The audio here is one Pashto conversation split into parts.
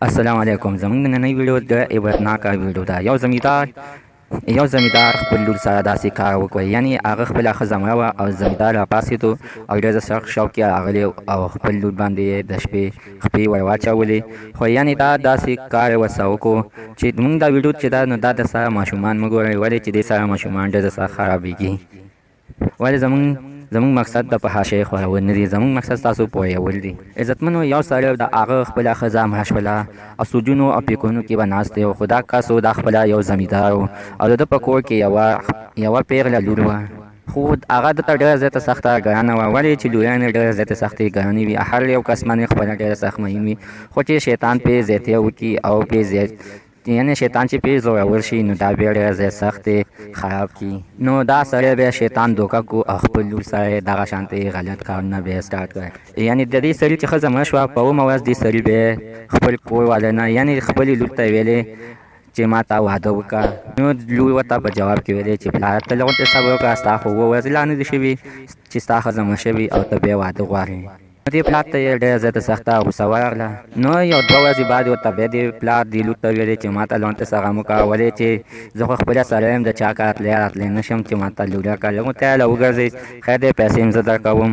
السلام علیکم. زموږ نننۍ ویډیو د عبرتناکه ویډیو ده. یو زمیندار خپل لور سره داسې کار وکړ، یعنې هغه خپله ښځه مړه وه او زمیندار راپاڅېدو او ډېر سخت شوق یې راغلی او خپل لور باندې یې د شپې خپې ور واچولې. خو یعنې دا داسې کار یې ورسره وکړو چې موږ دا ویډیو چې دا نو دا د سره ماشومان مه ګورئ، ولې چې دې سره ماشومان ډېر سره خرابېږي. ولې زموږ مقصد د فحاشۍ خپرول نه دي، زموږ مقصد تاسو پوهول دي. عزتمنو، یو سړی د هغه خپله ښځه مړه شوله او سوجونو او پیکونو کې به ناست دی، خو دا کس و دا خپله یو زمیندار و او د ده په کور کې یوه پیغله لور وه، خو هغه دته ډېره زیاته سخته ګرانه وه. ولې چې لوریانې ډېرې زیاتې سختې ګرانې وي، هر یو کس باندې خپله ډېره سخت مهم وي، خو چې شیطان پې زیاتې وکړي او پې یعنې شیطان چې پې زورور شي نو دا بیا ډېره زیات سختې خراب کړي. نو دا سړی بیا شیطان دوکه کو او خپل لور سره یې دغه شانتې غلط کارونه بیا سټارټ کړی. یعنې د دې سړي چې ښځه مړه شوه، په اومه ورځ دې سړي بیا خپل کور والا نه، یعنې خپلې لور ته ویلې چې ما ته واده وکړه. نو لور ورته په جواب کې ویلې چې پلاره ته لغونتې صبر وکړه، ستا خو اووه ورځې لا نه دي شوي چې ستا ښځه مړه شوې او ته بیا واده غواړې. دې پلار ته یې ډېره زیاته سخته غوسه ورغله. نو یو دوه ورځې بعد ورته بیا دې پلار دې لور ته ویلې چې ما ته لغونتې سره غم وکړه، ولې چې زه خو خپله سړی یم، د چا کار راتلی نه شم چې ما ته لور راکړه، لغونتې هله وګرځئ، خیر دی پیسې هم زه درکوم.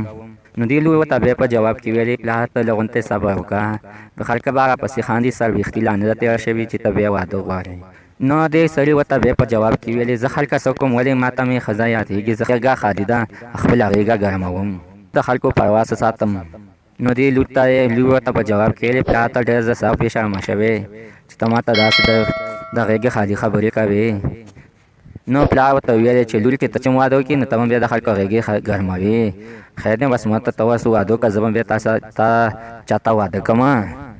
نو دې لور ورته بیا په جواب کې ویلې پلار ته لغونتې صبر وکړه، د خلکه به راپسې خاندي، څلوېښتي لا نه ده تېره شوې چې ته بیا واده غواړې. نو دې سړي ورته بیا په جواب کې ویلې زه خلکه څه کوم، ولې ما ته مې ښځه یادېږي، زه غېږه خالي ده خپله غېږه ګرموم، د خلکو پروا څه ساتم. نو دې لور ورته په جواب کې ویلې پلار ته ډېر زه سخت بې شرمه شوې چې ته ما ته داسې د غېږې خالي خبرې کوې. نو پلار ورته ویلې چې لور چې ته چې واده وکړې نو ته هم بیا د خلکو غېږې ګرموې، خیر دی بس ما ته ته اوس واده وکړه، زه به بیا تا چاته واده کړمه.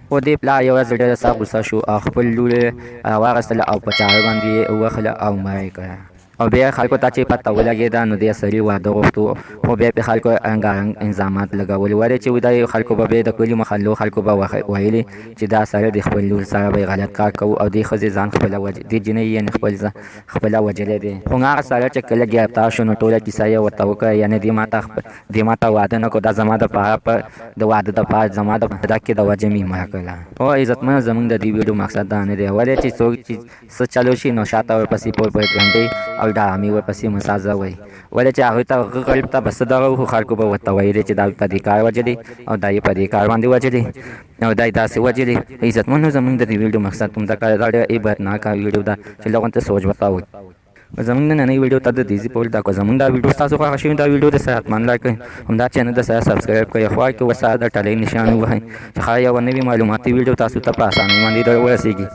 خو دې پلار یوه ورځ ډېره سخت غوسه شو او خپل لور یې راواخیستله او په چاړه باندې یې ووهله او مړه یې کړه. او بیا خلکو ته چې پته ولګېده نو دې سړي واده غوښتو، خو بیا پې خلکو رنګارنګ انظامات لګول، ولې چې دا خلکو به بیا د کلي محلو خلکو به ویلې چې دا سړی د خپل لور سره به غلط کار کوو او دې ښځې ځان دې جنۍ یعنې خپله وجلی دی. خو هغه سړی چې کله ګرفتار شو نو ټوله کیسه یې ورته وکړه، یعنې دې ما ته واده نه کړو، دا زما دپاره د واده دپاره زما د هدک کې د وجې مې مړه کړله. او عزتمنو، زموږ د دې ویډیو مقصد دا نه دی، ولې چې څوک چې څه چلو شي نو شاته ورپسې پروپاګنډې او ډرامې ورپسې مسازوئ، ولې چې هغوی ته غریب ته به څه دغه خو خلکو به ورته ویلې چې دا په دې کار وجلې او دا یې په دې کار باندې وجلې او دا یې داسې وجلې. عزتمنو، زموږ د دې ویډیو مقصد همدغه دا ډېره عبرتناکه ویډیو ده چې لغونته سوچ ورته وکړي. زموږ نننۍ ویډیو ته د دیزي پول دا کو زموږ دا ویډیو تاسو خوښه شوې دا ویډیو د سره حتما لایک کړئ، همدا چینل د سره سبسکرایب کړئ، خوا کې ورسره د ټلۍ نشان ووهئ چې ښایي یوه نوې معلوماتي ویډیو تاسو ته په اسانۍ باندې ورسیږي.